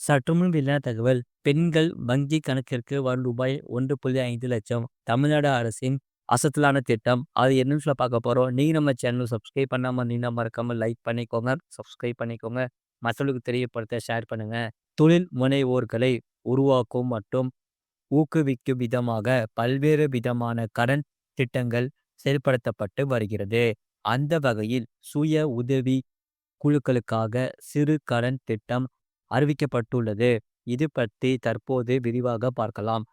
சற்றுமுன் வெளியான தகவல். பெண்கள் வங்கி கணக்கிற்கு வரும் ரூபாய் 1.5 லட்சம். தமிழ்நாடு அரசின் அசத்தலான திட்டம். அது என்னன்னு சொல்ல பார்க்க போறோம். நீங்க நம்ம சேனல் சப்ஸ்கிரைப் பண்ணாம இருந்தீங்கன்னா மறக்காம லைக் பண்ணிக்கோங்க. சப்ஸ்கிரைப் பண்ணிக்கோங்க. மற்றவர்களுக்கு தெரியப்படுத்த ஷேர் பண்ணுங்க. தொழில் முனைவோர்களை உருவாக்கும் மற்றும் ஊக்குவிக்கும் விதமாக பல்வேறு விதமான கடன் திட்டங்கள் செயல்படுத்தப்பட்டு வருகிறது. அந்த வகையில் சுய உதவி குழுக்களுக்காக சிறு கடன் திட்டம் அறிவிக்கப்பட்டுள்ளது. இது பற்றி தற்போது விரிவாக பார்க்கலாம்.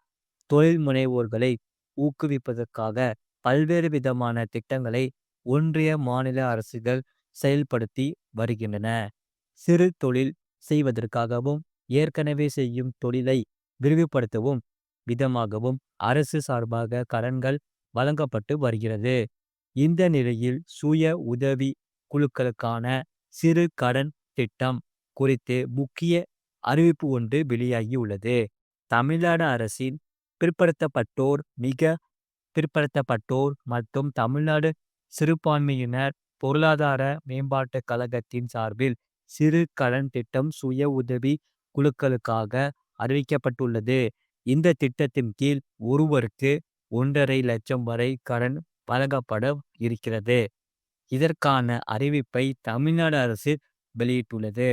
தொழில் முனைவோர்களை ஊக்குவிப்பதற்காக பல்வேறு விதமான திட்டங்களை ஒன்றிய மாநில அரசுகள் செயல்படுத்தி வருகின்றன. சிறு தொழில் செய்வதற்காகவும் ஏற்கனவே செய்யும் தொழிலை விரிவுபடுத்தவும் விதமாகவும் அரசு சார்பாக கடன்கள் வழங்கப்பட்டு வருகிறது. இந்த நிலையில் சுய உதவி குழுக்களுக்கான சிறு கடன் திட்டம் குறித்து முக்கிய அறிவிப்பு ஒன்று வெளியாகியுள்ளது. தமிழ்நாடு அரசின் பிற்படுத்தப்பட்டோர் மிக பிற்படுத்தப்பட்டோர் மற்றும் தமிழ்நாடு சிறுபான்மையினர் பொருளாதார மேம்பாட்டுக் கழகத்தின் சார்பில் சிறு கடன் திட்டம் சுய உதவி குழுக்களுக்காக அறிவிக்கப்பட்டுள்ளது. இந்த திட்டத்தின் கீழ் ஒருவருக்கு 1.5 லட்சம் வரை கடன் வழங்கப்பட இருக்கிறது. இதற்கான அறிவிப்பை தமிழ்நாடு அரசு வெளியிட்டுள்ளது.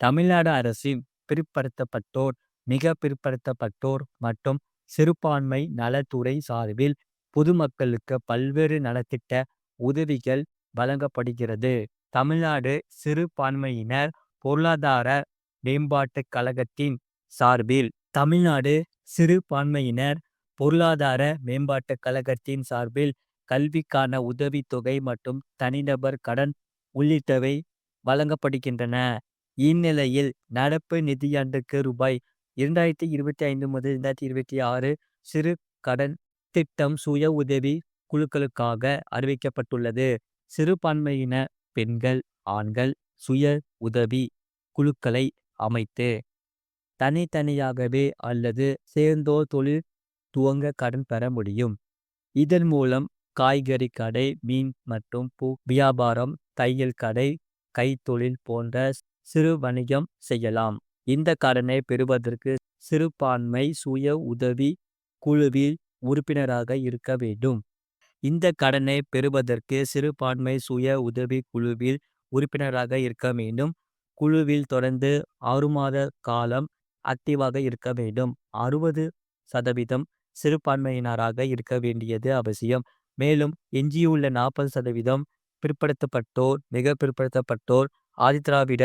தமிழ்நாடு அரசின் பிற்படுத்தப்பட்டோர் மிக பிற்படுத்தப்பட்டோர் மற்றும் சிறுபான்மை நலத்துறை சார்பில் பொதுமக்களுக்கு பல்வேறு நலத்திட்ட உதவிகள் வழங்கப்படுகிறது. தமிழ்நாடு சிறுபான்மையினர் பொருளாதார மேம்பாட்டுக் கழகத்தின் சார்பில் தமிழ்நாடு சிறுபான்மையினர் பொருளாதார மேம்பாட்டுக் கழகத்தின் சார்பில் கல்விக்கான உதவித்தொகை மற்றும் தனிநபர் கடன் உள்ளிட்டவை வழங்கப்படுகின்றன. இந்நிலையில் நடப்பு நிதியாண்டுக்கு ரூபாய் 2025 முதல் 2026 சிறு கடன் திட்டம் சுய உதவி குழுக்களுக்காக அறிவிக்கப்பட்டுள்ளது. சிறுபான்மையின பெண்கள் ஆண்கள் சுய உதவி குழுக்களை அமைத்து தனித்தனியாகவே அல்லது சேர்ந்தோ தொழில் துவங்க கடன் பெற முடியும். இதன் மூலம் காய்கறி கடை, மீன் மற்றும் பூ வியாபாரம், தையல் கடை, கைத்தொழில் போன்ற சிறு வணிகம் செய்யலாம். இந்த கடனை பெறுவதற்கு சிறுபான்மை சுய உதவி குழுவில் உறுப்பினராக இருக்க வேண்டும். இந்த கடனை பெறுவதற்கு சிறுபான்மை சுய உதவி குழுவில் உறுப்பினராக இருக்க வேண்டும். குழுவில் தொடர்ந்து 6 மாத காலம் ஆக்டிவாக இருக்க வேண்டும். 60% சிறுபான்மையினராக இருக்க வேண்டியது அவசியம். மேலும் எஞ்சியுள்ள 40% பிற்படுத்தப்பட்டோர், மிக பிற்படுத்தப்பட்டோர், ஆதிதிராவிட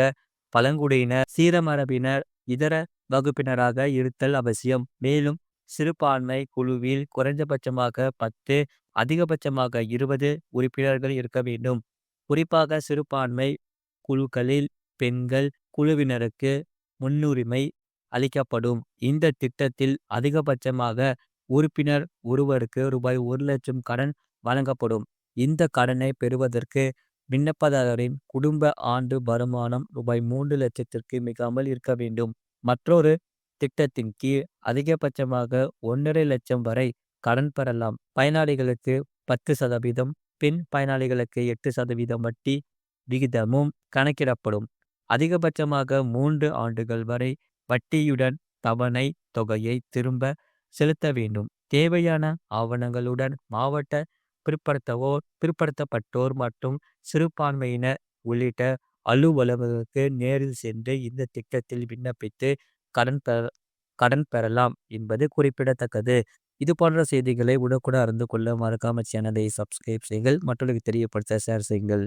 பழங்குடியினர், சீரமரபினர், இதர வகுப்பினராக இருத்தல் அவசியம். மேலும் சிறுபான்மை குழுவில் குறைந்தபட்சமாக 10 அதிகபட்சமாக 20 உறுப்பினர்கள் இருக்க வேண்டும். குறிப்பாக சிறுபான்மை குழுக்களில் பெண்கள் குழுவினருக்கு முன்னுரிமை அளிக்கப்படும். இந்த திட்டத்தில் அதிகபட்சமாக உறுப்பினர் ஒருவருக்கு ரூபாய் 1 லட்சம் கடன் வழங்கப்படும். இந்த கடனை பெறுவதற்கு விண்ணப்பதாரரின் குடும்ப ஆண்டு வருமானம் ரூபாய் 3 லட்சத்திற்கு மிகாமல் இருக்க வேண்டும். மற்றொரு திட்டத்தின் கீழ் அதிகபட்சமாக 1.5 லட்சம் வரை கடன் பெறலாம். பயனாளிகளுக்கு 10%, பெண் பயனாளிகளுக்கு 8% வட்டி விகிதமும் கணக்கிடப்படும். அதிகபட்சமாக 3 ஆண்டுகள் வரை வட்டியுடன் தவணை தொகையை திரும்ப செலுத்த வேண்டும். தேவையான ஆவணங்களுடன் மாவட்ட பிற்படுத்தப்பட்டோர் மற்றும் சிறுபான்மையினர் உள்ளிட்ட அலுவலகங்களுக்கு நேரில் சென்று இந்த திட்டத்தில் விண்ணப்பித்து கடன் பெறலாம் என்பது குறிப்பிடத்தக்கது. இது போன்ற செய்திகளை உடனுக்குடன் அறிந்து கொள்ள மறக்காம சேனலை சப்ஸ்கிரைப் செய்யுங்கள். மற்றவர்களுக்கு தெரியப்படுத்த ஷேர் செய்யுங்கள்.